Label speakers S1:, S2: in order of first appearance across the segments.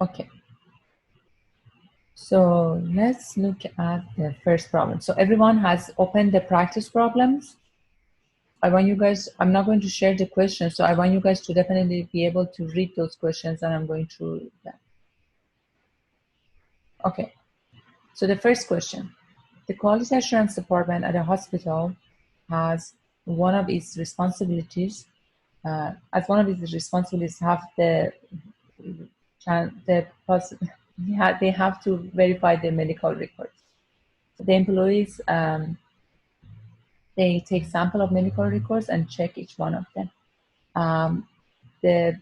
S1: Okay. So let's look at the first problem. So everyone has opened the practice problems. I want you guys, I'm not going to share the questions, so I want you guys to definitely be able to read those questions, and I'm going through them. Okay. So the first question, the quality assurance department at a hospital has one of its responsibilities, have they have to verify the medical records. The employees, they take sample of medical records and check each one of them. The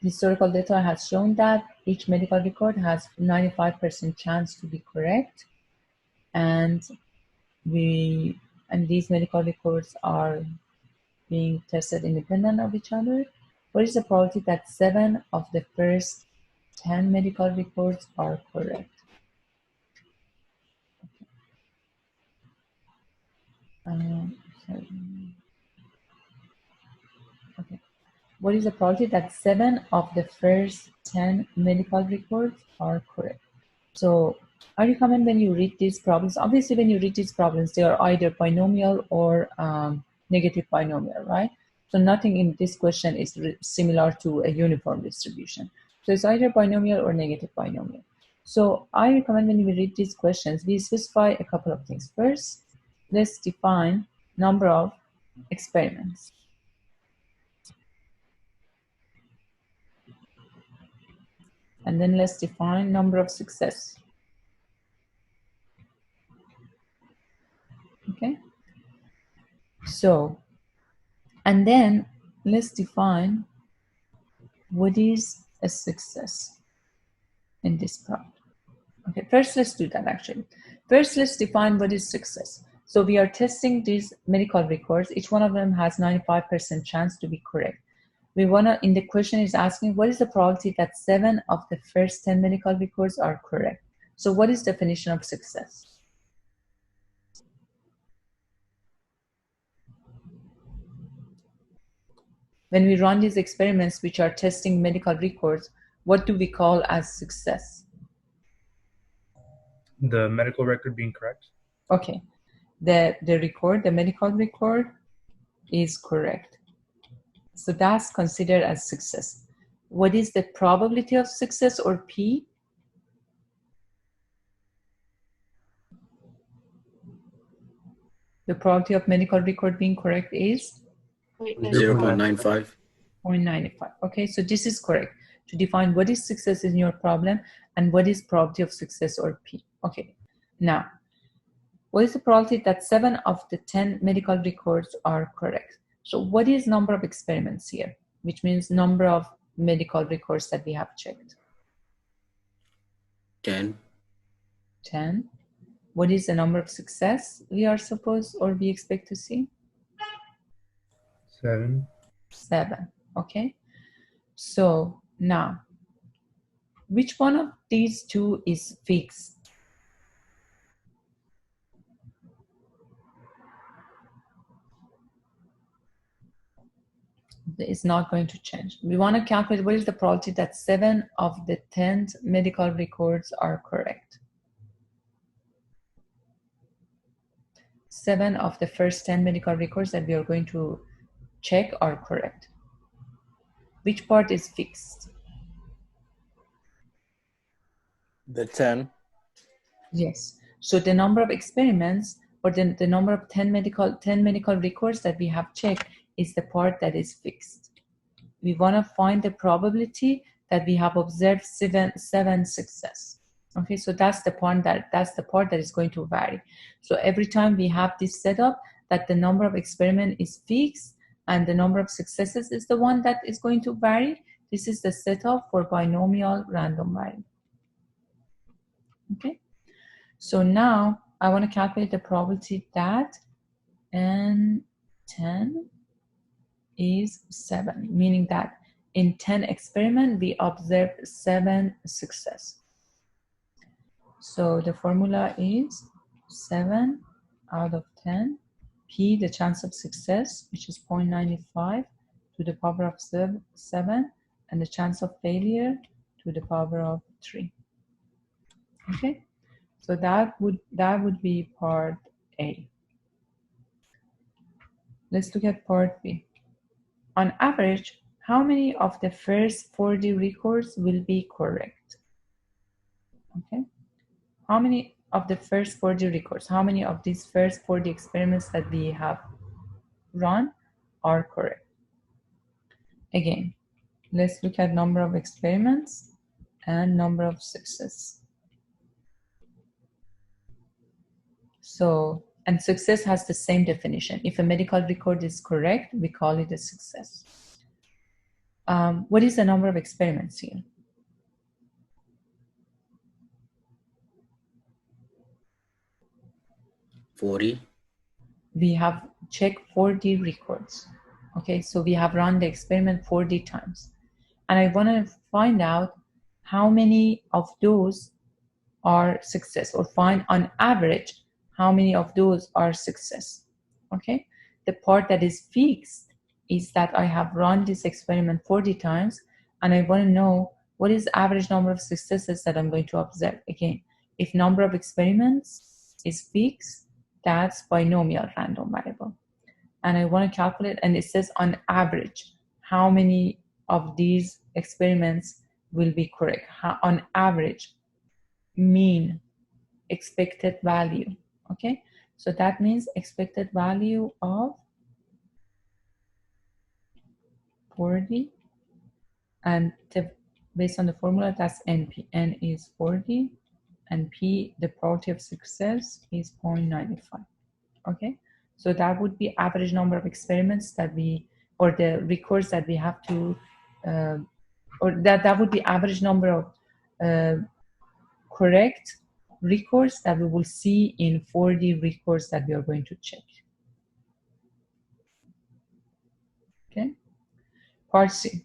S1: historical data has shown that each medical record has 95% chance to be correct, and these medical records are being tested independent of each other. What is the probability that 7 of the first 10 medical records are correct? Okay. What is the probability that 7 of the first 10 medical records are correct? So I recommend when you read these problems, obviously when you read these problems, they are either binomial or negative binomial, right? So nothing in this question is similar to a uniform distribution. So it's either binomial or negative binomial. So I recommend when we read these questions, we specify a couple of things. First, let's define number of experiments. And then let's define number of success. Okay. So, and then let's define what is a success in this problem. Okay, first let's do that actually. First, let's define what is success. So we are testing these medical records. Each one of them has 95% chance to be correct. We wanna, in the question is asking, what is the probability that 7 of the first 10 medical records are correct? So what is the definition of success? When we run these experiments, which are testing medical records, what do we call as success?
S2: The medical record being correct.
S1: Okay. The medical record is correct. So that's considered as success. What is the probability of success, or P? The probability of medical record being correct is?
S3: 0.95.
S1: 0.95. Okay, so this is correct to define what is success in your problem and what is probability of success, or P. Okay, now, what is the probability that 7 of the 10 medical records are correct? So what is number of experiments here, which means number of medical records that we have checked?
S3: 10.
S1: 10. What is the number of success we are supposed or we expect to see?
S2: 7.
S1: 7. Okay. So now, which one of these two is fixed? It's not going to change. We want to calculate what is the probability that 7 of the 10 medical records are correct. 7 of the first 10 medical records that we are going to check are correct. Which part is fixed?
S3: The 10.
S1: Yes. So the number of experiments, or the number of 10 medical records that we have checked, is the part that is fixed. We want to find the probability that we have observed 7 success. Okay, so that's the part that is going to vary. So every time we have this setup, that the number of experiment is fixed and the number of successes is the one that is going to vary. This is the setup for binomial random variable. Okay, so now I want to calculate the probability that N10 is 7, meaning that in 10 experiments we observed 7 success. So the formula is 7 out of 10, P, the chance of success, which is 0.95 to the power of 7, and the chance of failure to to the power of 3. Okay, so that would be part A. Let's look at part B. On average, how many of the first 40 records will be correct? Okay, how many of the first 40 records, how many of these first 40 experiments that we have run are correct? Again, let's look at number of experiments and number of success. So, and success has the same definition. If a medical record is correct, we call it a success. What is the number of experiments here?
S3: 40.
S1: We have checked 40 records. Okay, so we have run the experiment 40 times. And I want to find out how many of those are success, or find on average how many of those are success. Okay, the part that is fixed is that I have run this experiment 40 times and I want to know what is the average number of successes that I'm going to observe. Again, if number of experiments is fixed, that's binomial random variable. And I want to calculate, and it says on average, how many of these experiments will be correct. On average, mean, expected value. Okay, so that means expected value of 40, and based on the formula, that's NP. N is 40, and P, the probability of success, is 0.95. Okay, so that would be average number of experiments that we, or the records that we have to, or that would be average number of correct records that we will see in 40 records that we are going to check. Okay, part C.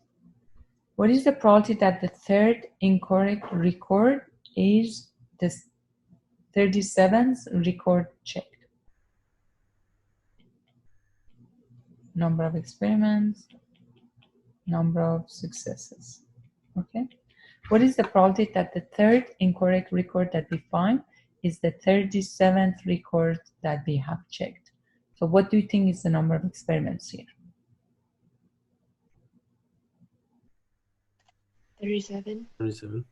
S1: What is the probability that the third incorrect record is the 37th record checked? Number of experiments, number of successes. Okay, what is the probability that the third incorrect record that we find is the 37th record that we have checked? So what do you think is the number of experiments here?
S4: 37.
S3: 37.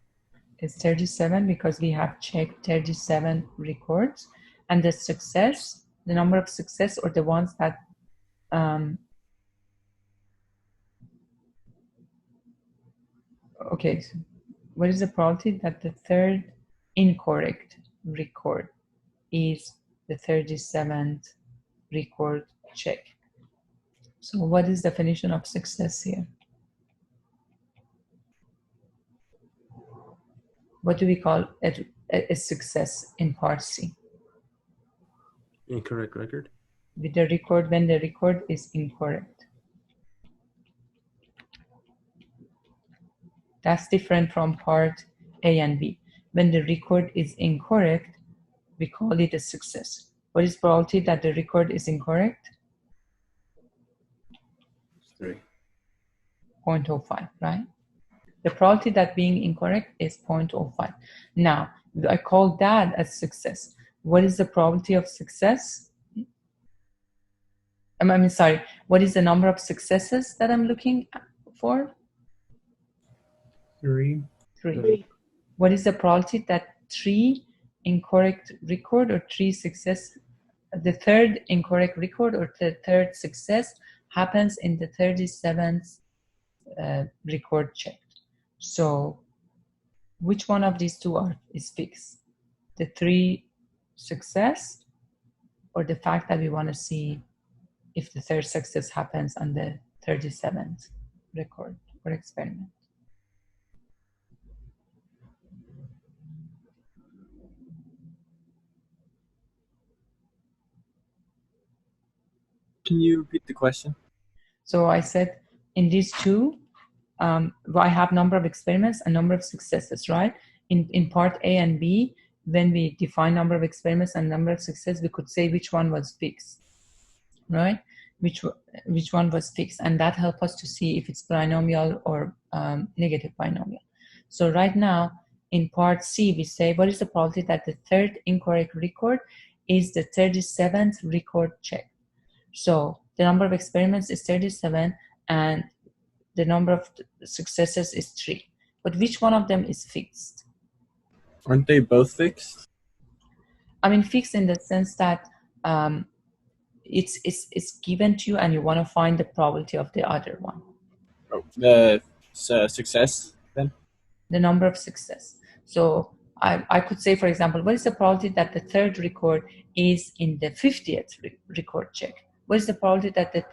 S1: It's 37 because we have checked 37 records. And the success, the number of success, or the ones that okay, so what is the probability that the third incorrect record is the 37th record check? So what is the definition of success here? What do we call a success in part C?
S3: Incorrect record.
S1: With the record, when the record is incorrect. That's different from part A and B. When the record is incorrect, we call it a success. What is probability that the record is incorrect?
S3: 3.
S1: 0.05, right? The probability that being incorrect is 0.05. Now, I call that a success. What is the probability of success? Sorry, what is the number of successes that I'm looking for?
S2: 3.
S1: 3. What is the probability that 3 incorrect record or 3 success, the third incorrect record or the third success happens in the 37th record checked? So which one of these two is fixed? The 3 success, or the fact that we want to see if the third success happens on the 37th record or experiment?
S5: Can you repeat the question?
S1: So I said in these two, I have number of experiments and number of successes, right? In part A and B, when we define number of experiments and number of success, we could say which one was fixed, right? Which one was fixed, and that helps us to see if it's binomial or negative binomial. So right now, in part C, we say, what is the probability that the third incorrect record is the 37th record check? So the number of experiments is 37, and the number of successes is 3. But which one of them is fixed?
S3: Aren't they both fixed?
S1: I mean, fixed in the sense that it's given to you, and you want to find the probability of the other one.
S3: Oh, the success then?
S1: The number of success. So I could say, for example, what is the probability that the third record is in the 50th record check? What is the probability that the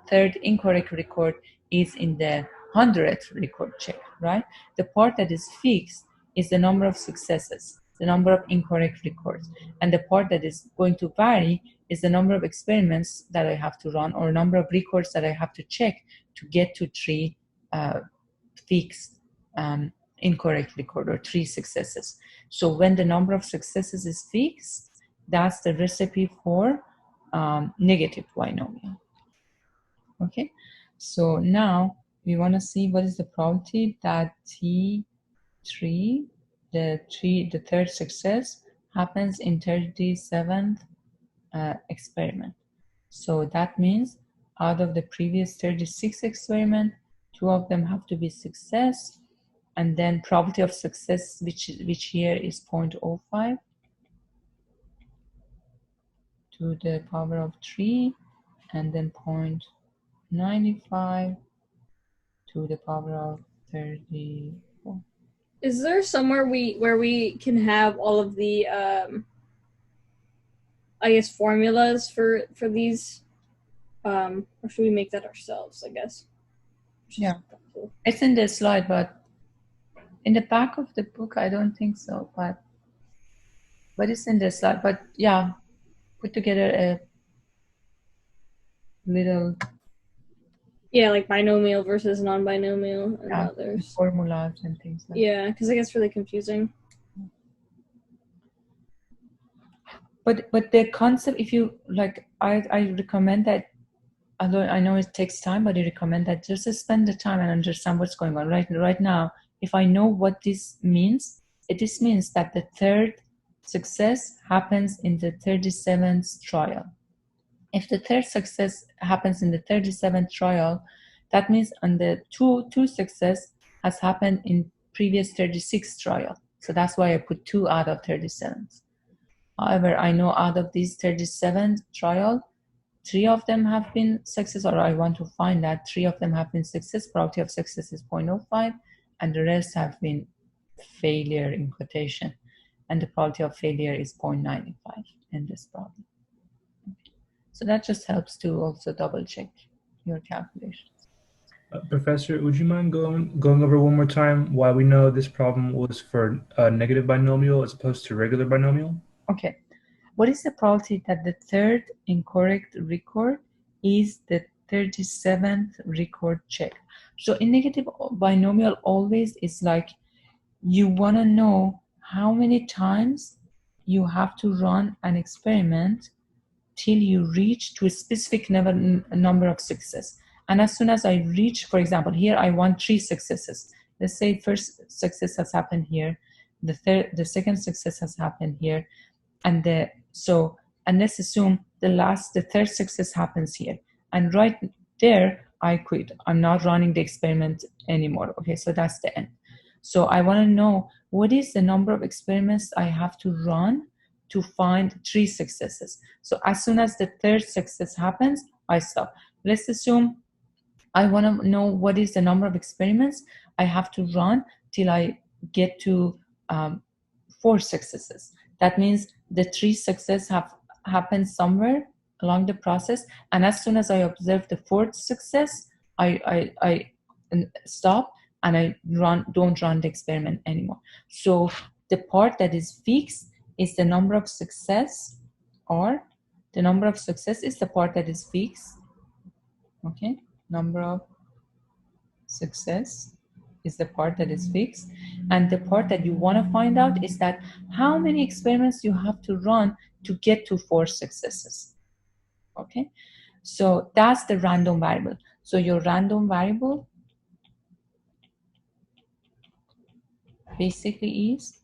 S1: third incorrect record is in the 100th record check, right? The part that is fixed is the number of successes, the number of incorrect records. And the part that is going to vary is the number of experiments that I have to run, or number of records that I have to check to get to 3 fixed incorrect record, or 3 successes. So when the number of successes is fixed, that's the recipe for negative binomial. Okay, so now we want to see what is the probability that T3, the third success, happens in 37th experiment. So that means out of the previous 36 experiment, 2 of them have to be success, and then probability of success, which here is 0.05 to the power of 3, and then 0.95 to the power of 34.
S4: Is there somewhere where we can have all of the I guess formulas for these, or should we make that ourselves? I guess.
S1: Yeah, it's in the slide, but in the back of the book, I don't think so. But it's in the slide. But yeah, put together a little.
S4: Yeah, like binomial versus non-binomial and others.
S1: Formulas and things like that.
S4: Yeah, because it gets really confusing.
S1: But the concept, if you like, I recommend that, although I know it takes time, but I recommend that just to spend the time and understand what's going on. Right now, if I know what this means, this means that the third success happens in the 37th trial. If the third success happens in the 37th trial, that means on the two success has happened in previous 36 trial. So that's why I put 2 out of 37. However, I know out of these 37 trial, 3 of them have been success, or I want to find that 3 of them have been success. Probability of success is 0.05, and the rest have been failure in quotation. And the probability of failure is 0.95 in this problem. So that just helps to also double check your calculations.
S2: Professor, would you mind going over one more time why we know this problem was for a negative binomial as opposed to regular binomial?
S1: Okay. What is the probability that the third incorrect record is the 37th record check? So in negative binomial, always is like you want to know how many times you have to run an experiment till you reach to a specific number of success. And as soon as I reach, for example, here I want 3 successes. Let's say first success has happened here, the second success has happened here, and let's assume the third success happens here. And right there, I quit. I'm not running the experiment anymore. Okay, so that's the end. So I want to know what is the number of experiments I have to run to find 3 successes. So as soon as the third success happens, I stop. Let's assume I want to know what is the number of experiments I have to run till I get to 4 successes. That means the 3 successes have happened somewhere along the process, and as soon as I observe the 4th success, I stop and I don't run the experiment anymore. So the part that is fixed is the number of success, or the number of success is the part that is fixed. Okay, number of success is the part that is fixed, and the part that you want to find out is that how many experiments you have to run to get to 4 successes. Okay, so that's the random variable. So your random variable basically is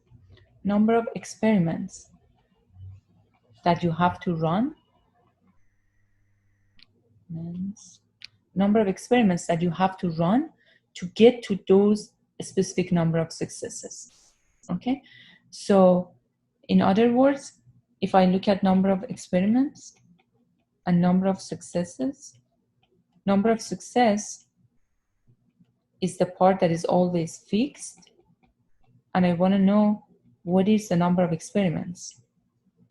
S1: number of experiments that you have to run, number of experiments that you have to run to get to those specific number of successes. Okay, so in other words, if I look at number of experiments and number of successes, number of success is the part that is always fixed, and I want to know what is the number of experiments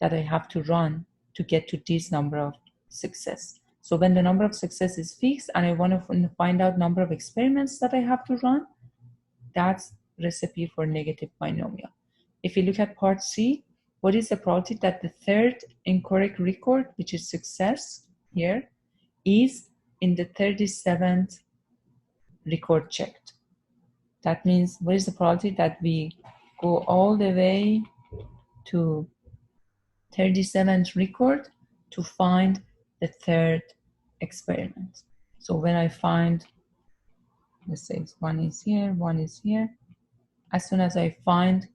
S1: that I have to run to get to this number of success. So when the number of success is fixed and I want to find out number of experiments that I have to run, that's recipe for negative binomial. If you look at part C, what is the probability that the third incorrect record, which is success here, is in the 37th record checked? That means what is the probability that we go all the way to 37th record to find the third experiment? So when I find, let's say one is here, one is here, as soon as I find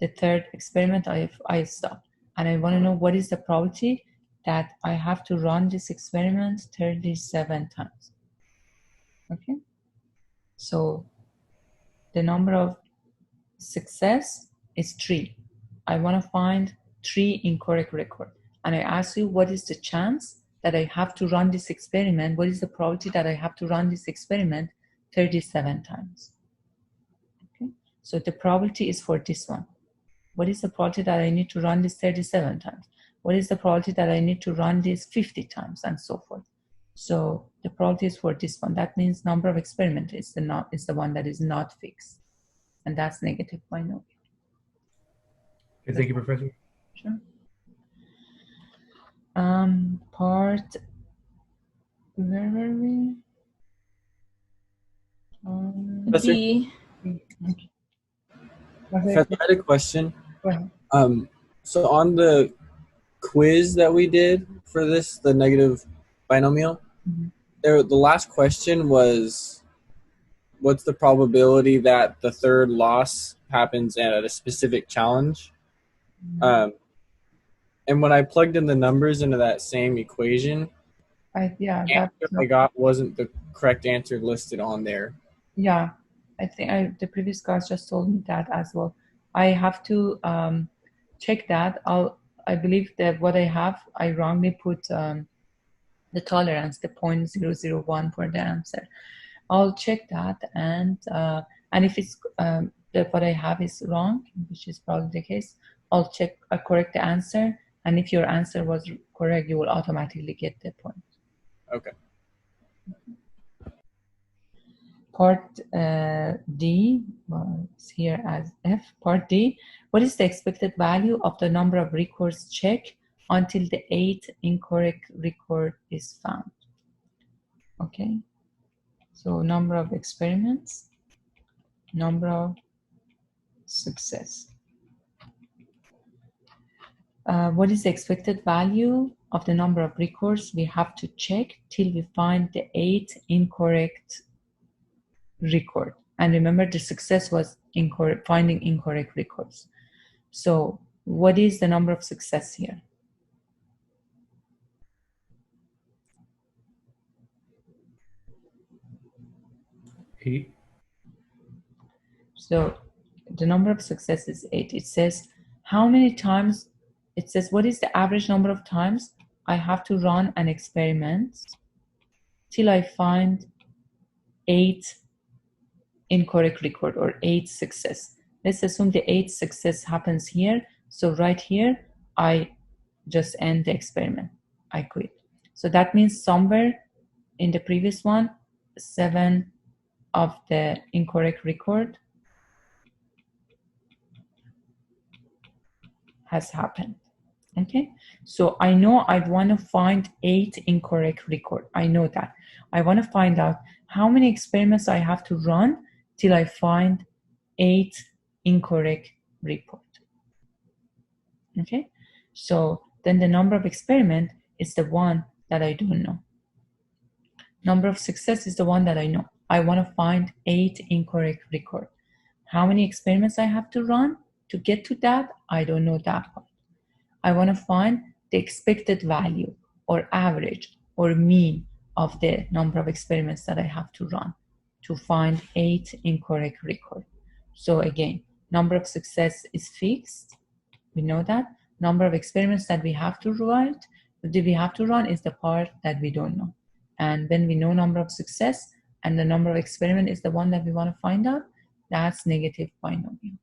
S1: the third experiment, I stop. And I want to know what is the probability that I have to run this experiment 37 times. Okay, so the number of success is 3. I want to find 3 incorrect record. And I ask you, what is the chance that I have to run this experiment? What is the probability that I have to run this experiment 37 times? Okay, so the probability is for this one. What is the probability that I need to run this 37 times? What is the probability that I need to run this 50 times, and so forth? So the probability is for this one. That means number of experiments is the one that is not fixed. And that's negative binomial.
S2: Okay, thank you, Professor.
S1: Sure. Part, where were we?
S3: Professor?
S4: D.
S3: Professor, I had a question.
S1: Go ahead.
S3: So on the quiz that we did for this, the negative binomial, the last question was, what's the probability that the third loss happens at a specific challenge? And when I plugged in the numbers into that same equation, the answer I got wasn't the correct answer listed on there.
S1: Yeah, I think the previous class just told me that as well. I have to check that. I believe that what I have, I wrongly put the tolerance, the 0.001 for the answer. I'll check that, and if it's that what I have is wrong, which is probably the case, I'll check correct the answer, and if your answer was correct, you will automatically get the point.
S3: Okay.
S1: Part D, it's here as F. Part D, what is the expected value of the number of records checked until the 8th incorrect record is found? Okay, so number of experiments, number of success. What is the expected value of the number of records we have to check till we find the 8th incorrect record? And remember, the success was finding incorrect records. So what is the number of success here?
S2: 8.
S1: So the number of success is 8. It says how many times, it says what is the average number of times I have to run an experiment till I find 8 incorrect record or 8 success. Let's assume the 8th success happens here. So right here, I just end the experiment. I quit. So that means somewhere in the previous one, 7 of the incorrect record has happened. Okay, so I know I want to find 8 incorrect record. I know that. I want to find out how many experiments I have to run till I find 8 incorrect report. Okay, so then the number of experiment is the one that I don't know. Number of success is the one that I know. I want to find 8 incorrect record. How many experiments I have to run to get to that? I don't know that part. I want to find the expected value or average or mean of the number of experiments that I have to run to find 8 incorrect records. So again, number of success is fixed. We know that. Number of experiments that we have to run is the part that we don't know. And when we know number of success and the number of experiment is the one that we want to find out, that's negative binomial.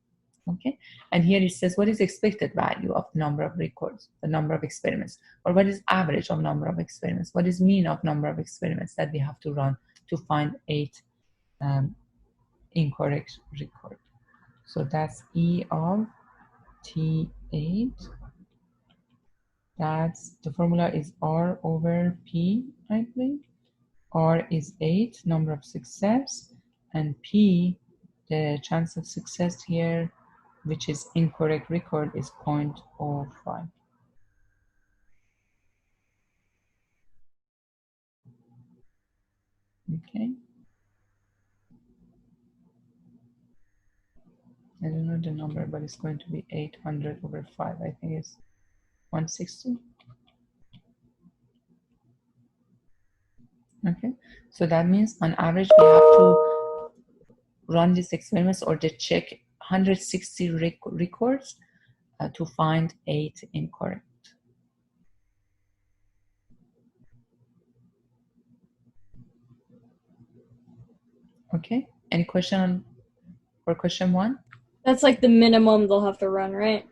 S1: Okay, and here it says what is expected value of the number of records, the number of experiments, or what is average of number of experiments, what is mean of number of experiments that we have to run to find 8 incorrect record. So that's E of T8. That's the formula is R over P, I believe. R is 8, number of success, and P, the chance of success here, which is incorrect record, is 0.05. Okay. I don't know the number, but it's going to be 800 over 5. I think it's 160. Okay. So that means on average we have to run these experiments or to check 160 records to find 8 incorrect. Okay. Any question for question 1?
S4: That's like the minimum they'll have to run, right?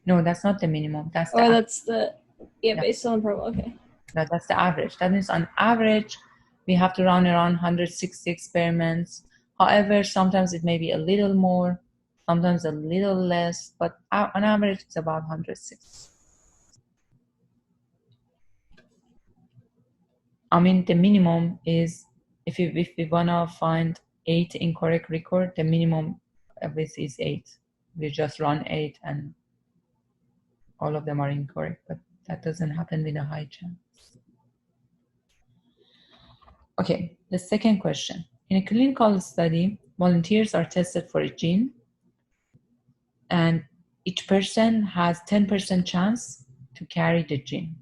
S1: No, that's not the minimum. That's
S4: Or
S1: the
S4: that's the based on the problem. Okay.
S1: that's the average. That means on average we have to run around 160 experiments. However, sometimes it may be a little more, sometimes a little less, but on average it's about 160. I mean, the minimum is if we wanna find 8 incorrect record, the minimum of this is 8. We just run 8 and all of them are incorrect, but that doesn't happen with a high chance. Okay, the second question. In a clinical study, volunteers are tested for a gene, and each person has 10% chance to carry the gene.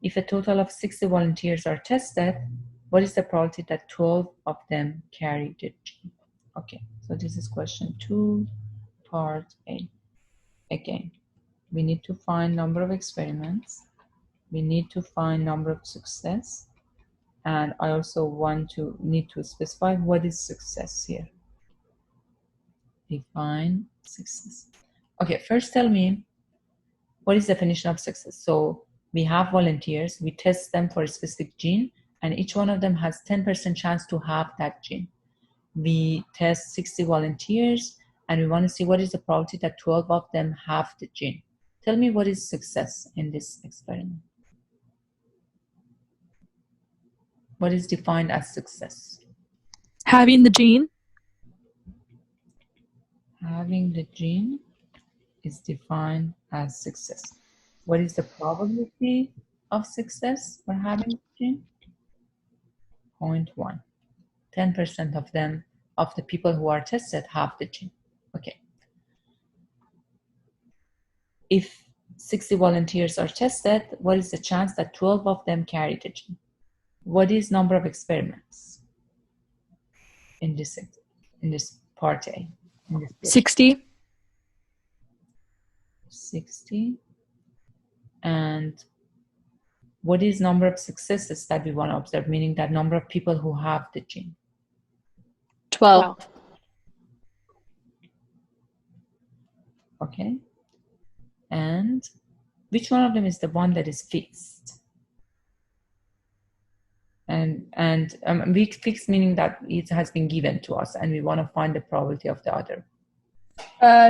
S1: If a total of 60 volunteers are tested, what is the probability that 12 of them carry the gene? Okay, so this is question 2, part A. Again, we need to find number of experiments. We need to find number of success. And I also need to specify what is success here. Define success. Okay, first tell me what is the definition of success. So we have volunteers, we test them for a specific gene, and each one of them has 10% chance to have that gene. We test 60 volunteers, and we want to see what is the probability that 12 of them have the gene. Tell me what is success in this experiment. What is defined as success?
S5: Having the gene.
S1: Having the gene is defined as success. What is the probability of success for having the gene? 0.1. 10% of them, of the people who are tested, have the gene. Okay. If 60 volunteers are tested, what is the chance that 12 of them carry the gene? What is number of experiments in this part A?
S5: 60.
S1: 60. And what is number of successes that we want to observe, meaning that number of people who have the gene?
S5: 12.
S1: Okay. And which one of them is the one that is fixed? And we fixed meaning that it has been given to us and we want to find the probability of the other.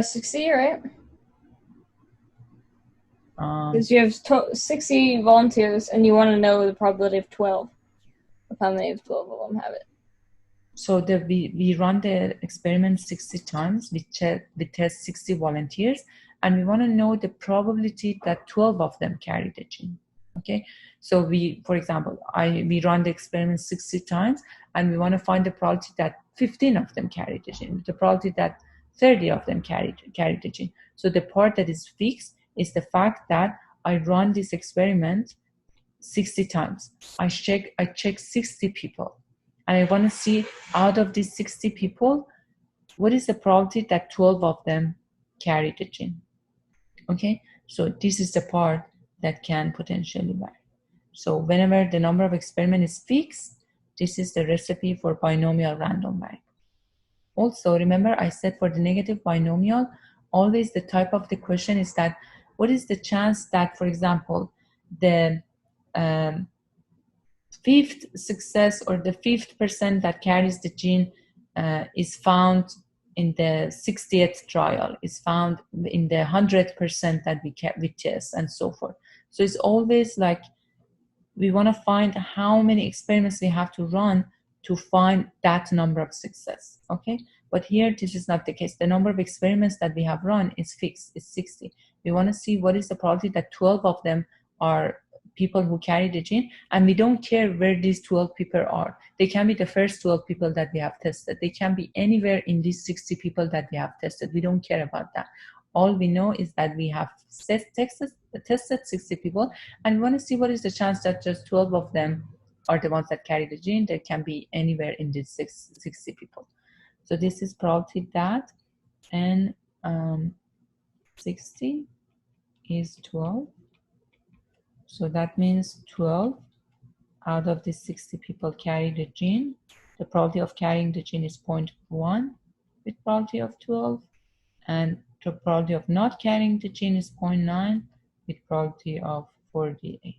S4: 60, right? Because you have 60 volunteers and you want to know the probability of 12. Of how many of 12 of them have it.
S1: So we run the experiment 60 times. We test 60 volunteers, and we want to know the probability that 12 of them carry the gene. Okay, so we, for example, we run the experiment 60 times, and we want to find the probability that 15 of them carry the gene, the probability that 30 of them carry the gene. So the part that is fixed is the fact that I run this experiment 60 times. I check 60 people, and I want to see out of these 60 people, what is the probability that 12 of them carry the gene. Okay, so this is the part that can potentially vary. So whenever the number of experiments is fixed, this is the recipe for binomial random variable. Also, remember I said for the negative binomial, always the type of the question is that what is the chance that, for example, the fifth success or the 5th% that carries the gene is found in the 60th trial, is found in the 100% that we test, and so forth. So it's always like we want to find how many experiments we have to run to find that number of success. Okay, but here this is not the case. The number of experiments that we have run is fixed, it's 60. We want to see what is the probability that 12 of them are people who carry the gene, and we don't care where these 12 people are. They can be the first 12 people that we have tested. They can be anywhere in these 60 people that we have tested. We don't care about that. All we know is that we have tested 60 people, and we want to see what is the chance that just 12 of them are the ones that carry the gene. They can be anywhere in these 60 people. So this is probability that n 60 is 12. So that means 12 out of the 60 people carry the gene. The probability of carrying the gene is 0.1 with probability of 12. And the probability of not carrying the gene is 0.9 with probability of 48.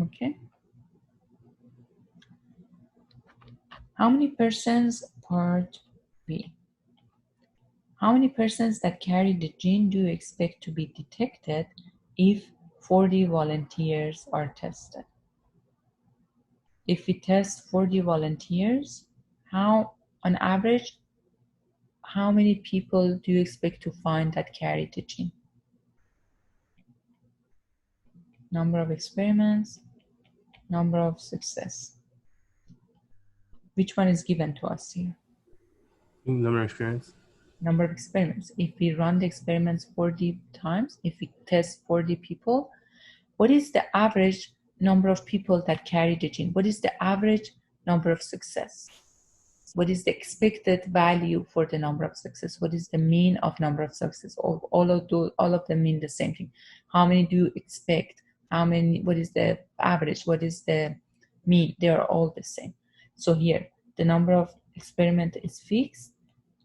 S1: Okay. How many persons, part B. How many persons that carry the gene do you expect to be detected if 40 volunteers are tested? If we test 40 volunteers, on average, how many people do you expect to find that carry the gene? Number of experiments, number of success. Which one is given to us here?
S6: Number of experiments.
S1: Number of experiments. If we run the experiments 40 times, if we test 40 people, what is the average number of people that carry the gene? What is the average number of success? What is the expected value for the number of success? What is the mean of number of success? All of them mean the same thing. How many do you expect? What is the average? What is the mean? They are all the same. So here, the number of experiment is fixed.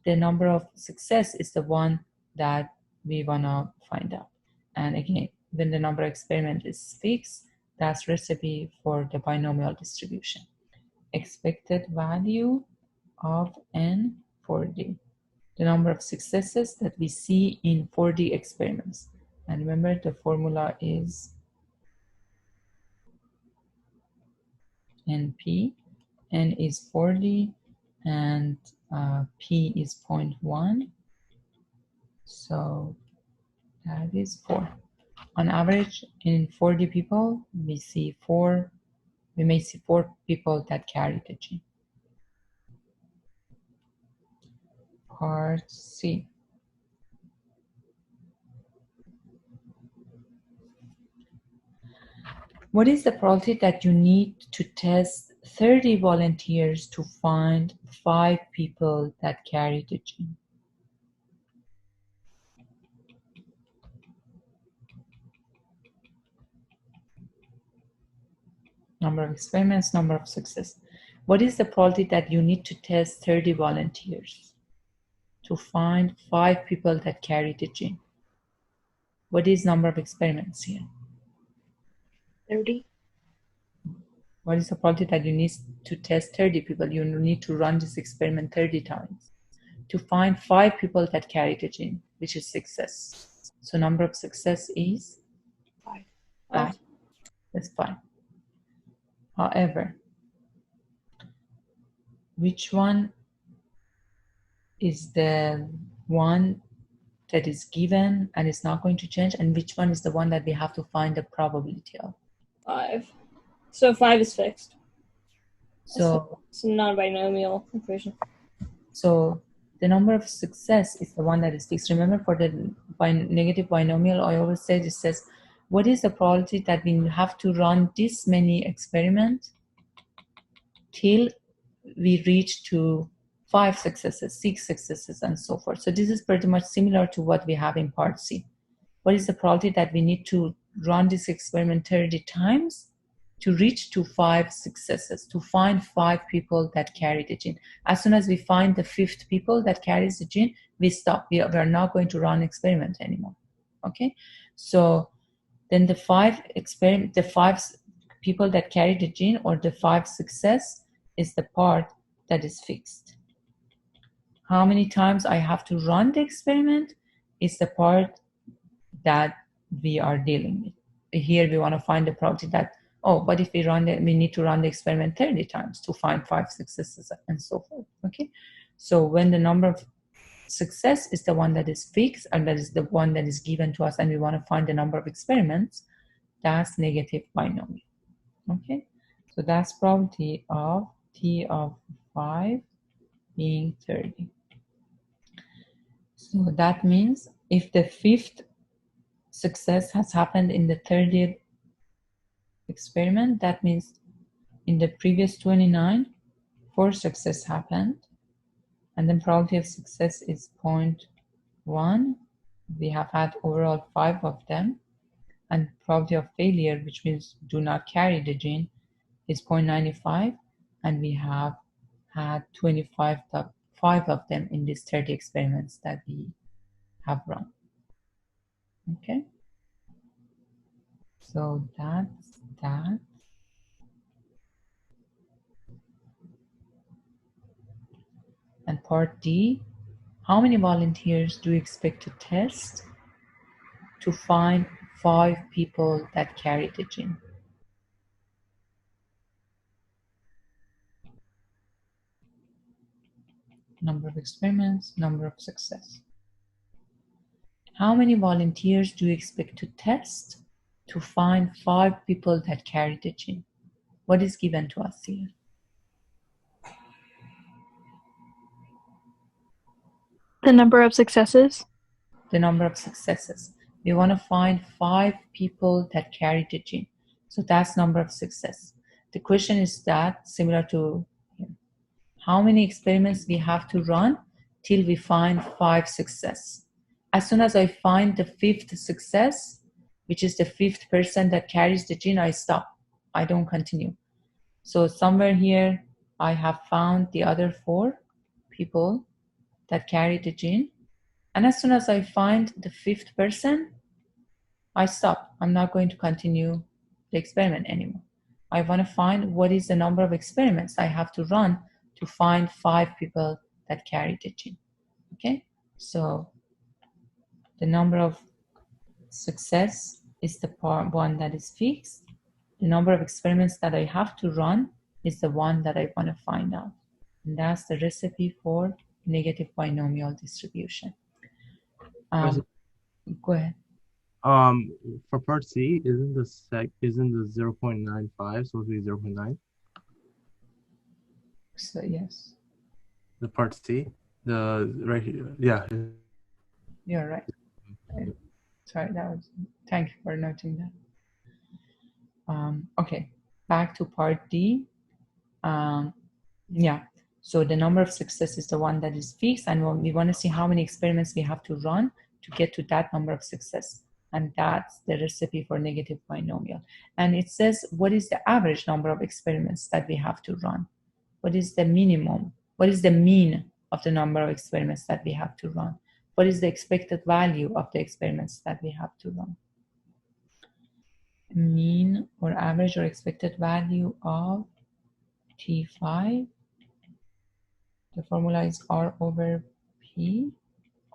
S1: The number of success is the one that we wanna find out. And again, when the number of experiment is fixed, that's recipe for the binomial distribution. Expected value of n 40. The number of successes that we see in 40 experiments. And remember, the formula is NP. N is 40 and P is 0.1. So that is 4. On average, in 40 people, we may see 4 people that carry the gene. Part C. What is the probability that you need to test 30 volunteers to find 5 people that carry the gene? Number of experiments, number of success. What is the probability that you need to test 30 volunteers to find 5 people that carry the gene? What is number of experiments here?
S5: 30.
S1: What is the probability that you need to test 30 people? You need to run this experiment 30 times to find 5 people that carry the gene, which is success. So number of success is 5. That's 5. However, which one is the one that is given and is not going to change, and which one is the one that we have to find the probability of.
S4: 5. So 5 is fixed.
S1: So
S4: It's a non-binomial equation.
S1: So the number of success is the one that is fixed. Remember, for the negative binomial, I always say, it says, what is the probability that we have to run this many experiments till we reach to 5 successes, 6 successes, and so forth. So this is pretty much similar to what we have in part C. What is the probability that we need to run this experiment 30 times to reach to 5 successes, to find 5 people that carry the gene? As soon as we find the 5th people that carries the gene, we stop. We are not going to run experiment anymore. Okay, so then the 5 people that carry the gene, or the 5 success, is the part that is fixed. How many times I have to run the experiment is the part that we are dealing with. Here we want to find the probability that, oh, but if we need to run the experiment 30 times to find 5 successes and so forth. Okay, so when the number of success is the one that is fixed, and that is the one that is given to us, and we want to find the number of experiments, that's negative binomial. Okay, so that's probability of T of 5 being 30. So that means if the 5th success has happened in the 30th experiment, that means in the previous 29, 4 success happened, and then probability of success is 0.1. We have had overall 5 of them, and probability of failure, which means do not carry the gene, is 0.95, and we have had 25 of them in these 30 experiments that we have run. Okay, so that's that. And part D, how many volunteers do you expect to test to find 5 people that carry the gene? Number of experiments, number of success. How many volunteers do you expect to test to find 5 people that carry the gene? What is given to us here?
S5: The number of successes.
S1: The number of successes. We want to find 5 people that carry the gene. So that's number of success. The question is that similar to here. How many experiments we have to run till we find 5 success? As soon as I find the 5th success, which is the 5th person that carries the gene, I stop. I don't continue. So somewhere here, I have found the other 4 people that carry the gene. And as soon as I find the 5th person, I stop. I'm not going to continue the experiment anymore. I want to find what is the number of experiments I have to run to find 5 people that carry the gene. Okay, so the number of success is the one that is fixed. The number of experiments that I have to run is the one that I want to find out. And that's the recipe for negative binomial distribution. Go ahead.
S6: For part C, isn't the 0.95 supposed to be 0.9?
S1: So yes.
S6: The part C, the right here, yeah.
S1: You're right. Sorry, thank you for noting that. Okay, back to part D. Yeah, so the number of success is the one that is fixed, and we want to see how many experiments we have to run to get to that number of success. And that's the recipe for negative binomial. And it says, what is the average number of experiments that we have to run? What is the minimum? What is the mean of the number of experiments that we have to run? What is the expected value of the experiments that we have to run? Mean or average or expected value of T5. The formula is R over P.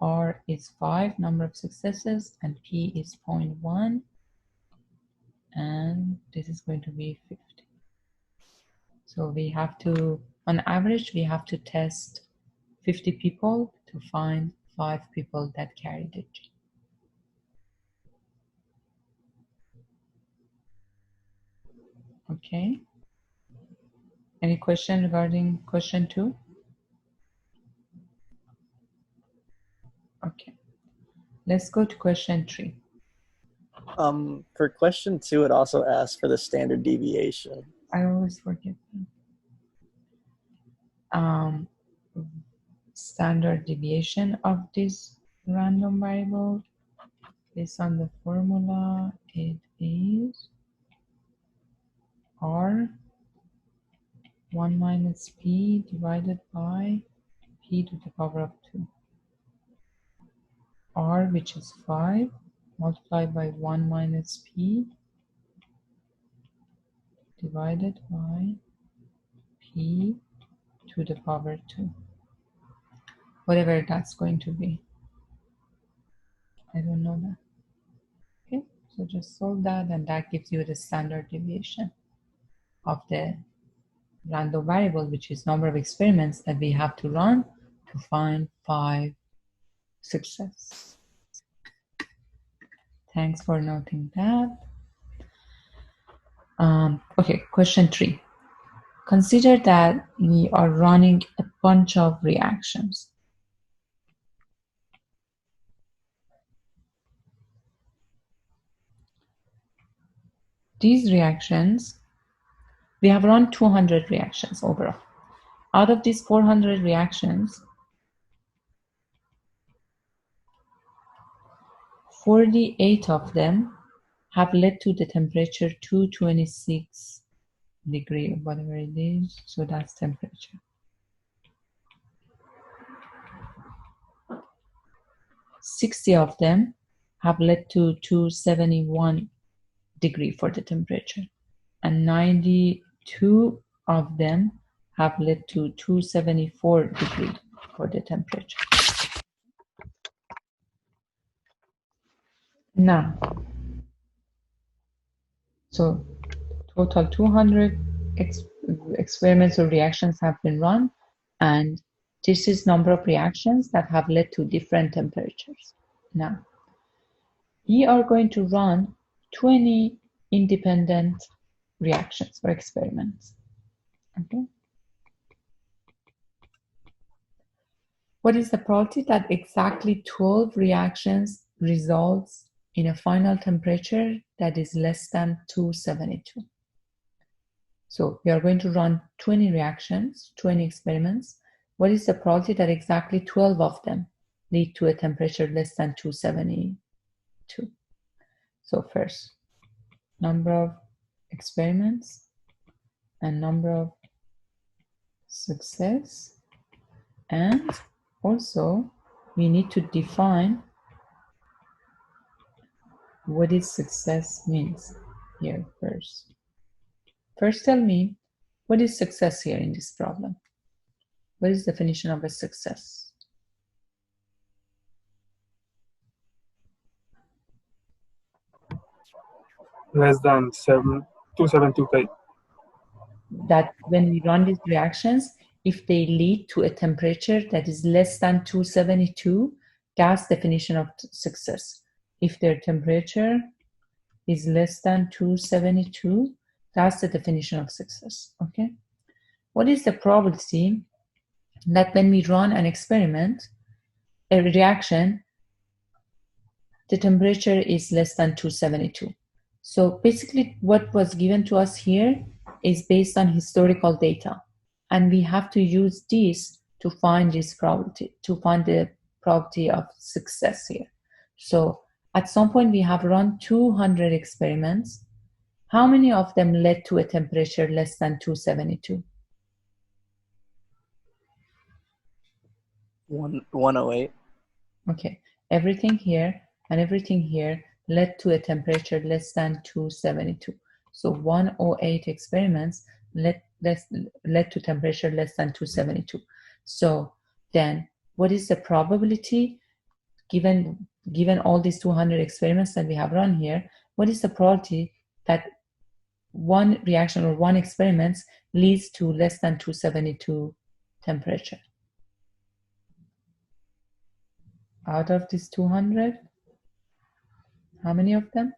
S1: R is 5, number of successes, and P is 0.1. And this is going to be 50. So we have to, on average, we have to test 50 people to find 5 people that carried it. Okay. Any question regarding question 2? Okay. Let's go to question 3.
S7: For question 2, it also asks for the standard deviation.
S1: I always forget that. Standard deviation of this random variable based on the formula, it is r 1 minus p divided by p to the power of 2. R, which is 5, multiplied by 1 minus p divided by p to the power 2. Whatever that's going to be. I don't know that. Okay, so just solve that, and that gives you the standard deviation of the random variable, which is number of experiments that we have to run to find 5 success. Thanks for noting that. Okay, question 3. Consider that we are running a bunch of reactions. These reactions, we have run 200 reactions overall. Out of these 400 reactions, 48 of them have led to the temperature 226 degree, or whatever it is, so that's temperature. 60 of them have led to 271 degree for the temperature, and 92 of them have led to 274 degree for the temperature. Now, so total 200 experiments or reactions have been run, and this is number of reactions that have led to different temperatures. Now, we are going to run 20 independent reactions or experiments. Okay. What is the probability that exactly 12 reactions results in a final temperature that is less than 272? So we are going to run 20 reactions, 20 experiments. What is the probability that exactly 12 of them lead to a temperature less than 272? So first, number of experiments and number of success. And also, we need to define what is success means here first. First, tell me, what is success here in this problem? What is the definition of a success?
S8: Less than 272K.
S1: That when we run these reactions, if they lead to a temperature that is less than 272, that's the definition of success. If their temperature is less than 272, that's the definition of success. Okay. What is the probability that when we run an experiment, a reaction, the temperature is less than 272? So basically what was given to us here is based on historical data, and we have to use this to find this probability, to find the probability of success here. So at some point we have run 200 experiments. How many of them led to a temperature less than 272?
S7: 108.
S1: Okay, everything here and everything here led to a temperature less than 272. So 108 experiments led to temperature less than 272. So then what is the probability, given all these 200 experiments that we have run here, what is the probability that one reaction or one experiment leads to less than 272 temperature? Out of these 200, how many of them?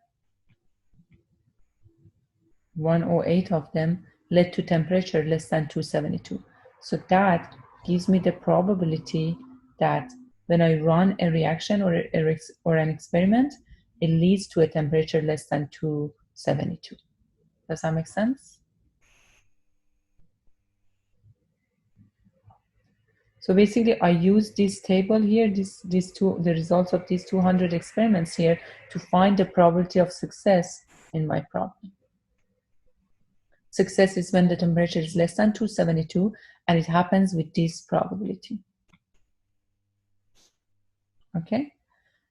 S1: 108 of them led to temperature less than 272. So that gives me the probability that when I run a reaction or an experiment, it leads to a temperature less than 272. Does that make sense? So basically, I use this table here, the results of these 200 experiments here, to find the probability of success in my problem. Success is when the temperature is less than 272, and it happens with this probability. Okay?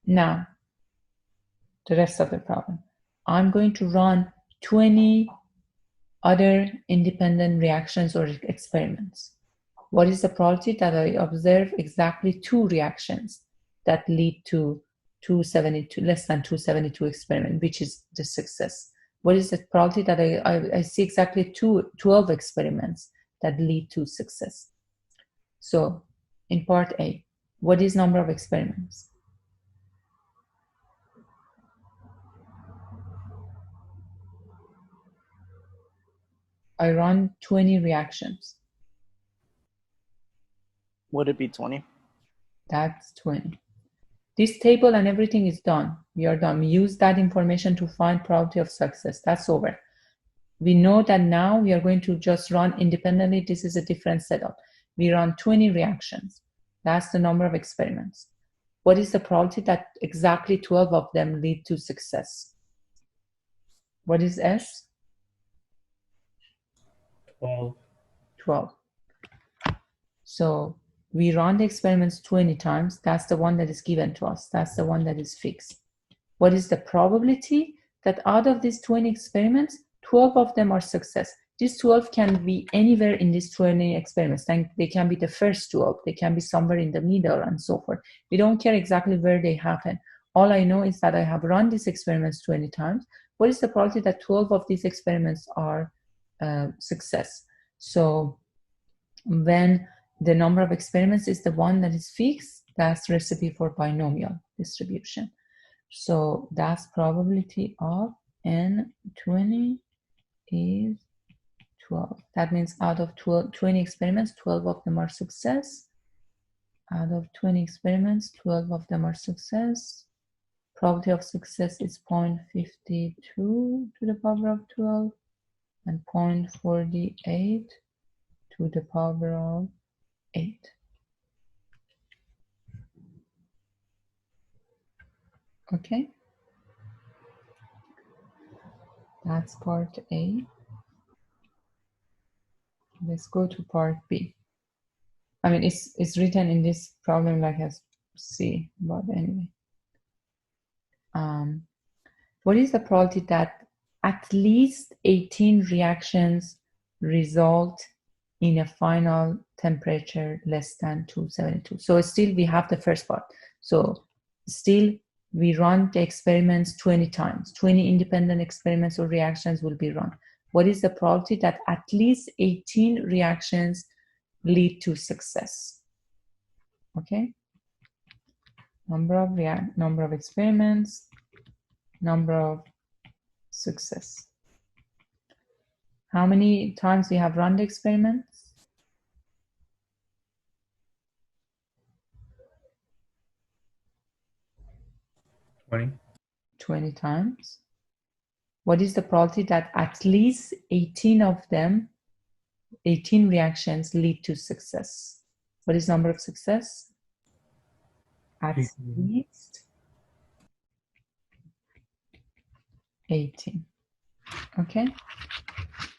S1: Now, the rest of the problem. I'm going to run 20 other independent reactions or experiments. What is the probability that I observe exactly 2 reactions that lead to 272, less than 272 experiment, which is the success? What is the probability that I see exactly 12 experiments that lead to success? So in part A, what is number of experiments? I run 20 reactions.
S7: Would it be 20?
S1: That's 20. This table and everything is done. We are done. We use that information to find probability of success. That's over. We know that now we are going to just run independently. This is a different setup. We run 20 reactions. That's the number of experiments. What is the probability that exactly 12 of them lead to success? What is S?
S2: 12.
S1: 12. So we run the experiments 20 times. That's the one that is given to us. That's the one that is fixed. What is the probability that out of these 20 experiments, 12 of them are success? These 12 can be anywhere in these 20 experiments. They can be the first 12. They can be somewhere in the middle and so forth. We don't care exactly where they happen. All I know is that I have run these experiments 20 times. What is the probability that 12 of these experiments are success? So when the number of experiments is the one that is fixed, that's recipe for binomial distribution. So that's probability of N20 is 12. That means out of 20 experiments, 12 of them are success. Out of 20 experiments, 12 of them are success. Probability of success is 0.52 to the power of 12 and 0.48 to the power of 8. Okay, that's part A. Let's go to part B. I mean, it's written in this problem like as C, but anyway. What is the probability that at least 18 reactions result in a final temperature less than 272? So still we have the first part. So still we run the experiments 20 times. 20 independent experiments or reactions will be run. What is the probability that at least 18 reactions lead to success? Okay. Number of experiments, number of success. How many times we have run the experiments? 20 times. What is the probability that at least 18 of them, 18 reactions lead to success? What is number of success? At least 18. Okay.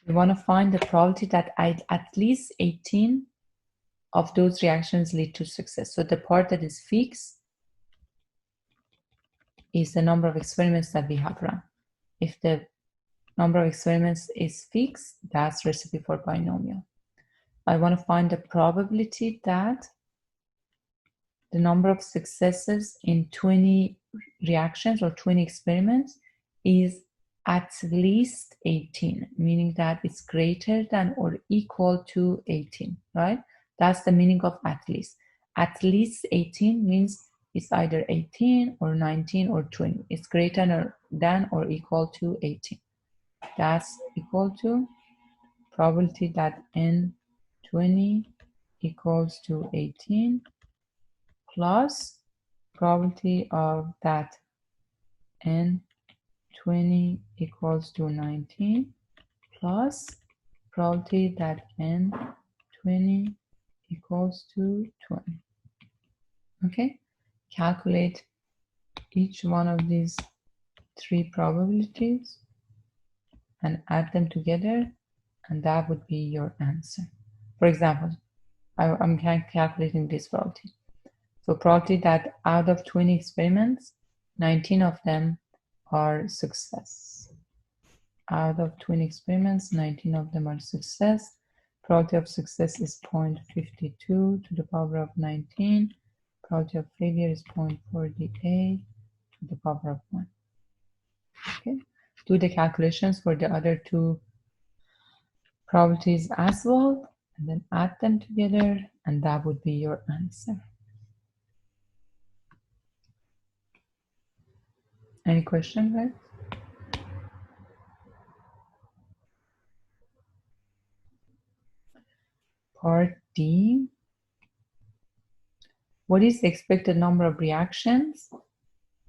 S1: We want to find the probability that at least 18 of those reactions lead to success. So the part that is fixed is the number of experiments that we have run. If the number of experiments is fixed, that's recipe for binomial. I want to find the probability that the number of successes in 20 reactions or 20 experiments is at least 18, meaning that it's greater than or equal to 18, right? That's the meaning of at least. At least 18 means is either 18 or 19 or 20. It's greater than or equal to 18. That's equal to probability that n20 equals to 18 plus probability of that n20 equals to 19 plus probability that n20 equals to 20. Okay, calculate each one of these three probabilities and add them together, and that would be your answer. For example, I'm calculating this probability. So probability that out of 20 experiments, 19 of them are success. Out of 20 experiments, 19 of them are success. Probability of success is 0.52 to the power of 19. Probability of failure is 0.48 to the power of 1. Okay. Do the calculations for the other two probabilities as well, and then add them together, and that would be your answer. Any question, guys? Part D. What is the expected number of reactions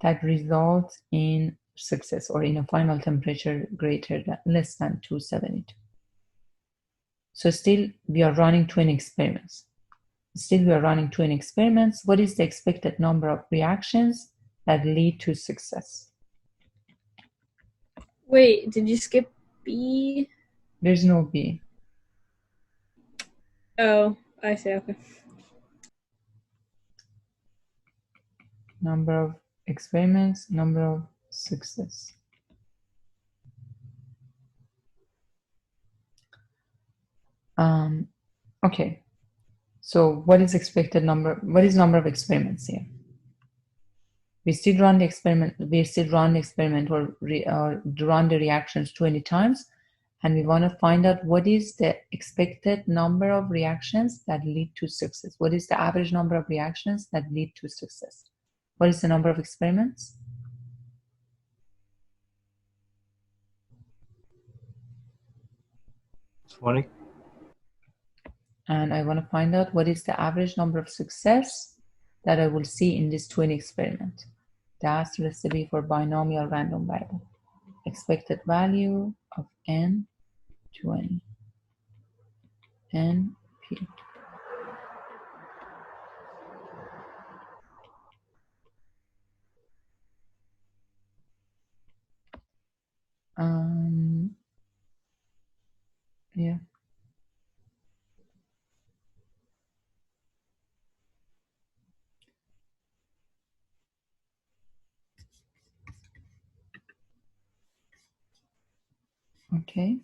S1: that result in success or in a final temperature less than 272? So still we are running 20 experiments. What is the expected number of reactions that lead to success?
S4: Wait, did you skip B?
S1: There's no B.
S4: Oh, I see. Okay.
S1: Number of experiments, number of success. Okay. So what is expected number? What is number of experiments here? We still run the experiment. Or run the reactions 20 times, and we want to find out what is the expected number of reactions that lead to success. What is the average number of reactions that lead to success? What is the number of experiments?
S6: $20.
S1: And I want to find out what is the average number of success that I will see in this 20 experiment. That's the recipe for binomial random variable. Expected value of n20. NP. Yeah. Okay.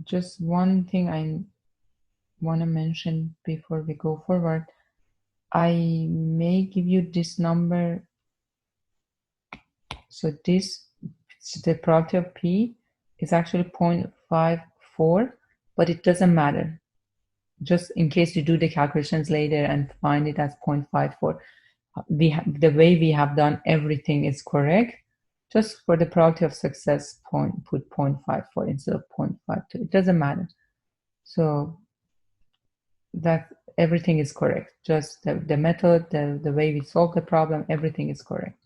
S1: Just one thing I want to mention before we go forward. I may give you this number. So the probability of P is actually 0.54, but it doesn't matter. Just in case you do the calculations later and find it as 0.54. The way we have done everything is correct. Just for the probability of success, put 0.54 instead of 0.52. It doesn't matter. So that everything is correct. Just the method, the way we solve the problem, everything is correct.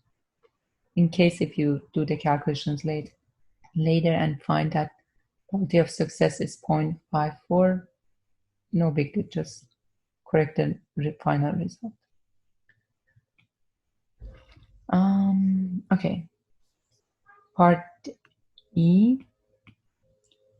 S1: In case if you do the calculations later and find that probability of success is 0.54, no big deal, just correct the final result. Okay. Part E.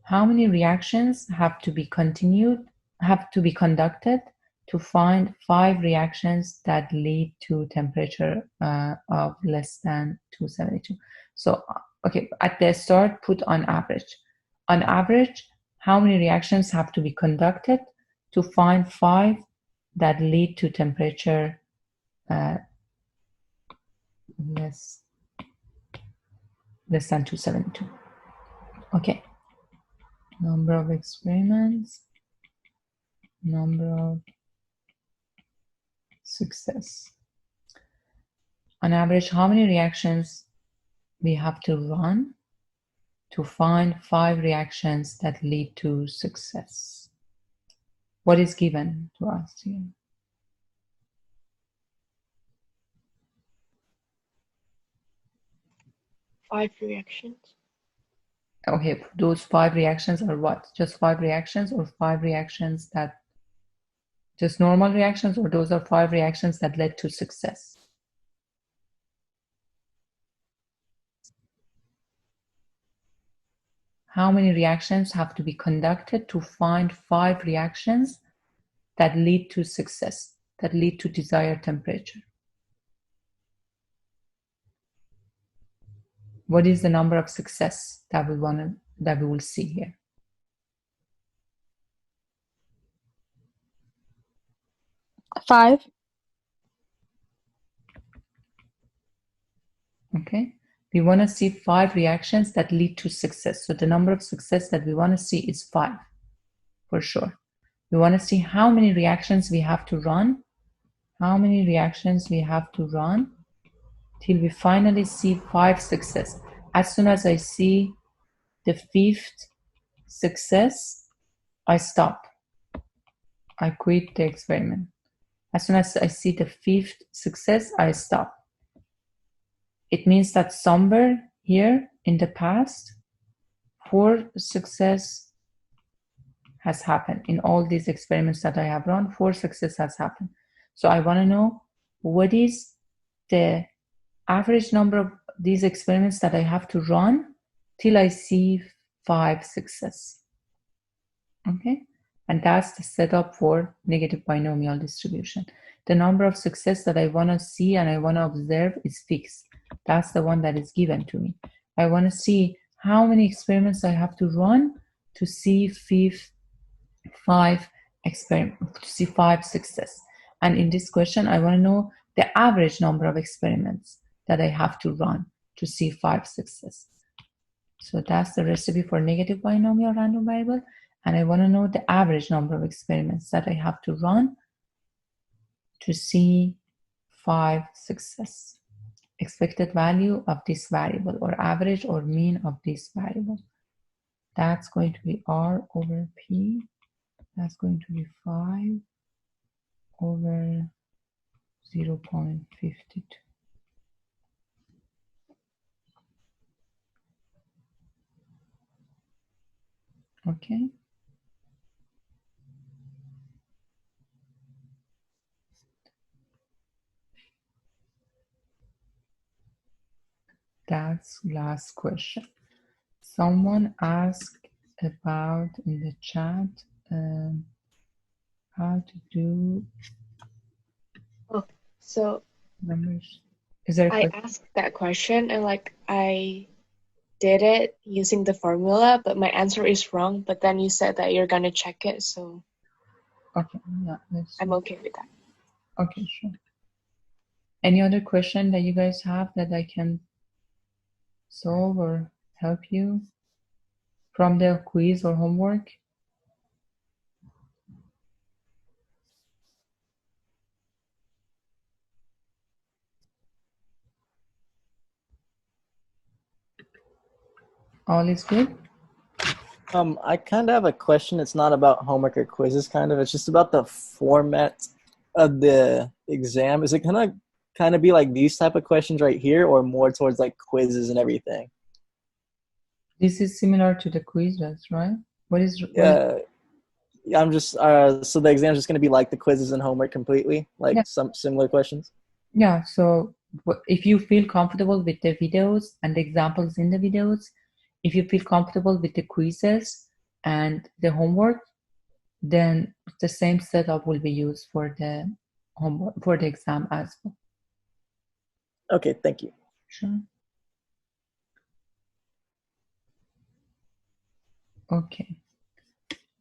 S1: How many reactions have to be conducted to find 5 reactions that lead to temperature of less than 272? So, okay, at the start, put on average. On average, how many reactions have to be conducted to find 5 that lead to temperature less than 272? Okay. Number of experiments, number of success. On average, how many reactions we have to run to find 5 reactions that lead to success? What is given to us here?
S9: Five reactions.
S1: Okay, those 5 reactions are what? Just 5 reactions, or 5 reactions that just normal reactions, or those are 5 reactions that led to success? How many reactions have to be conducted to find 5 reactions that lead to success, that lead to desired temperature? What is the number of success that we will see here?
S5: Five.
S1: Okay, we want to see 5 reactions that lead to success. So the number of success that we want to see is 5 for sure. We want to see how many reactions we have to run, how many reactions we have to run till we finally see 5 success. As soon as I see the 5th success, I stop. I quit the experiment. As soon as I see the 5th success, I stop. It means that somewhere here in the past, 4 success has happened. In all these experiments that I have run, 4 success has happened. So I want to know what is the average number of these experiments that I have to run till I see 5 success. Okay, and that's the setup for negative binomial distribution. The number of success that I want to see and I want to observe is fixed. That's the one that is given to me. I want to see how many experiments I have to run to see 5 experiments, to see 5 success. And in this question, I want to know the average number of experiments that I have to run to see 5 success. So that's the recipe for negative binomial random variable. And I want to know the average number of experiments that I have to run to see 5 success. Expected value of this variable, or average or mean of this variable. That's going to be R over P. That's going to be 5 over 0.52. Okay. That's last question. Someone asked about in the chat how to do
S9: So
S1: numbers. Is there a
S9: I
S1: question?
S9: asked that question and I did it using the formula, but my answer is wrong. But then you said that you're gonna check it, so
S1: Okay, yeah,
S9: I'm okay with that.
S1: okay, sure. Any other question that you guys have that I can solve or help you from the quiz or homework? All is good?
S7: I kind of have a question. It's not about homework or quizzes, kind of. It's just about the format of the exam. Is it gonna kind of be like these type of questions right here, or more towards like quizzes and everything?
S1: This is similar to the quizzes, right?
S7: Yeah, I'm just so the exam's just gonna be like the quizzes and homework completely, like
S1: Yeah.
S7: some similar questions.
S1: Yeah, so if you feel comfortable with the videos and the examples in the videos, if you feel comfortable with the quizzes and the homework, then the same setup will be used for the homework, for the exam as well.
S7: Okay, thank you.
S1: Sure. Okay,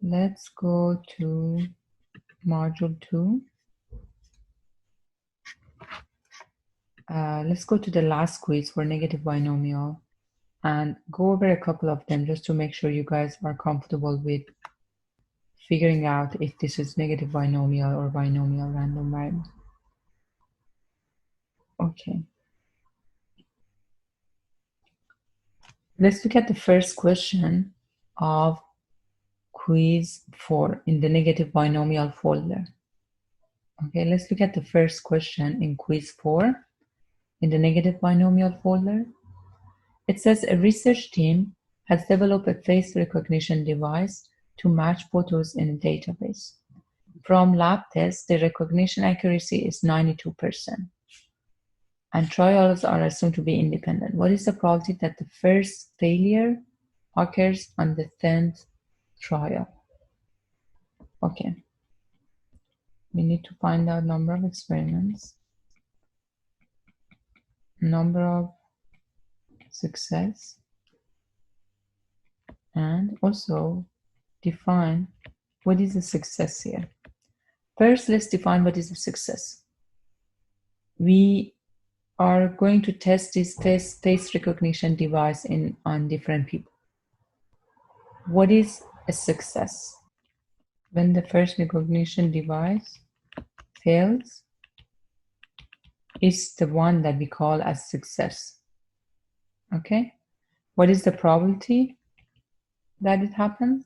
S1: let's go to module 2. Let's go to the last quiz for negative binomial and go over a couple of them just to make sure you guys are comfortable with figuring out if this is negative binomial or binomial random variable. Okay. Let's look at the first question of quiz 4 in the negative binomial folder. Okay, let's look at the first question in quiz 4 in the negative binomial folder. It says a research team has developed a face recognition device to match photos in a database. From lab tests, the recognition accuracy is 92%, and trials are assumed to be independent. What is the probability that the first failure occurs on the 10th trial? Okay. We need to find out number of experiments, number of success, and also define what is the success here. First, let's define what is a success. We are going to test this face recognition device on different people. What is a success? When the first recognition device fails, is the one that we call as success. Okay? What is the probability that it happens?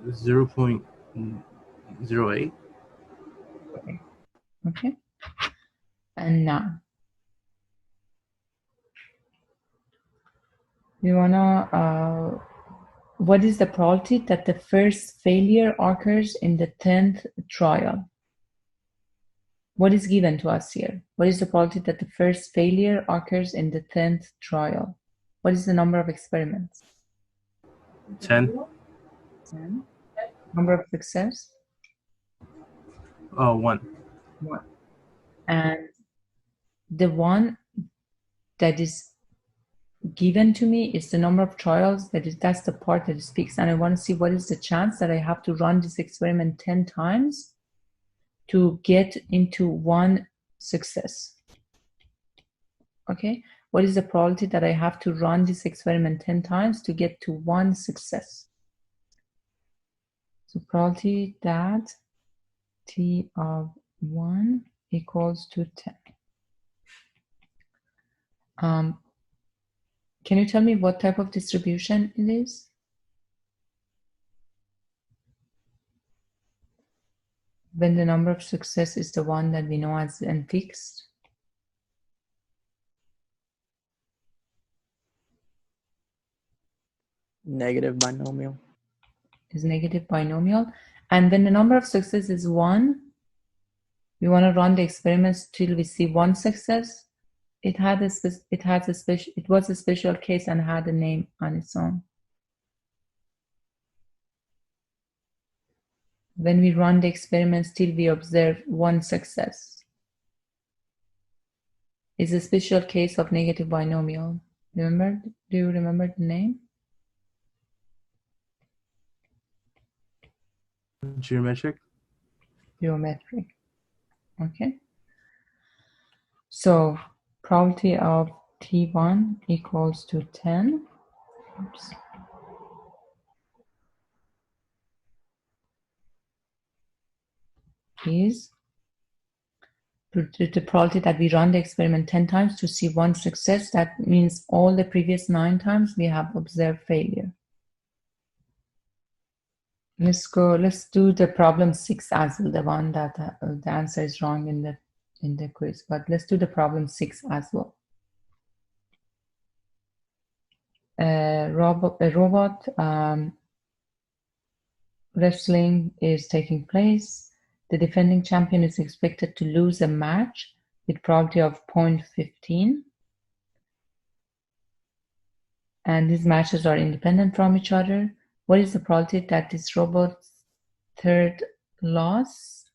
S6: 0.08.
S1: Okay. And now we wanna what is the probability that the first failure occurs in the 10th trial? What is given to us here? What is the probability that the first failure occurs in the 10th trial? What is the number of experiments?
S6: 10.
S1: 10. Number of success?
S6: 1.
S1: 1. And the one that is given to me is the number of trials. That's the part that it speaks. And I want to see what is the chance that I have to run this experiment 10 times to get into one success. Okay, what is the probability that I have to run this experiment 10 times to get to one success? So probability that T of 1 equals to 10. Can you tell me what type of distribution it is? When the number of success is the one that we know as n fixed.
S7: Negative binomial.
S1: Is negative binomial. And when the number of success is 1, we want to run the experiments till we see one success. It was a special case and had a name on its own. When we run the experiments till we observe one success. It's a special case of negative binomial. Do you remember the name?
S6: Geometric.
S1: Geometric. Okay. So probability of T1 equals to 10. Oops. Is the probability that we run the experiment 10 times to see one success. That means all the previous 9 times we have observed failure. Let's do the problem 6 as well, the one that the answer is wrong in the quiz, but let's do the problem 6 as well. A robot wrestling is taking place. The defending champion is expected to lose a match with probability of 0.15. And these matches are independent from each other. What is the probability that this robot's third loss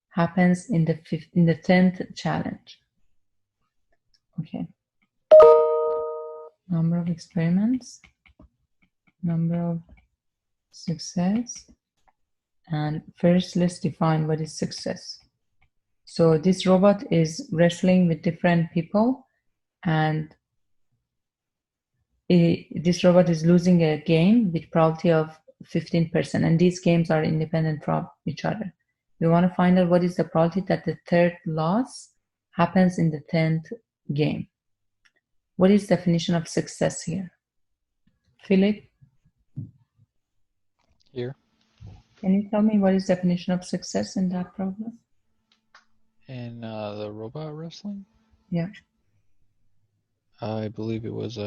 S1: happens in the 10th challenge? Okay. Number of experiments, number of success, and first let's define what is success. So this robot is wrestling with different people, and this robot is losing a game with probability of 15%, and these games are independent from each other. We want to find out what is the probability that the third loss happens in the 10th game. What is definition of success here? Philip,
S10: Here
S1: can you tell me what is definition of success in that problem?
S10: in the robot wrestling,
S1: Yeah.
S10: I believe it was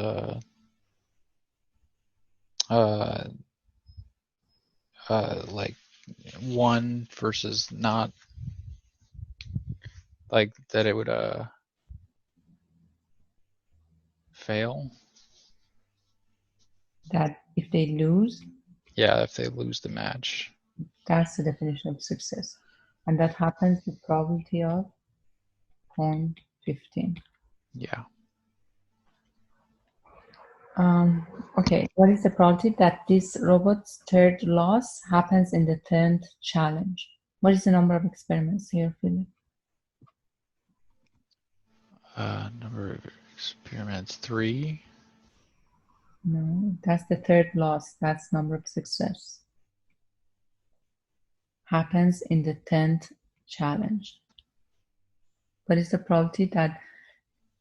S10: like one versus not, like that it would fail.
S1: That if they lose,
S10: Yeah, if they lose the match.
S1: that's the definition of success. And that happens with probability of 0.15.
S10: Yeah.
S1: Okay, what is the probability that this robot's third loss happens in the 10th challenge? What is the number of experiments here, Philip?
S10: Number of experiments 3.
S1: No, that's the third loss. That's number of success. Happens in the 10th challenge. What is the probability that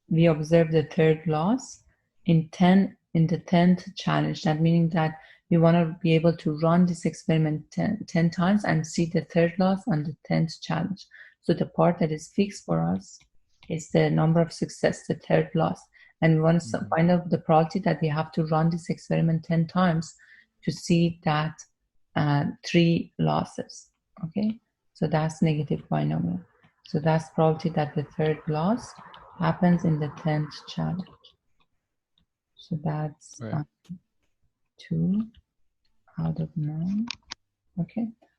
S1: we observe the third loss in the 10th challenge? That meaning that we want to be able to run this experiment 10 times and see the third loss on the 10th challenge. So the part that is fixed for us is the number of success, the third loss. And we want to find out the probability that we have to run this experiment 10 times to see that 3 losses. Okay, so that's negative binomial. So that's probability that the third loss happens in the 10th challenge. So that's
S10: Right.
S1: 2 out of 9. Okay.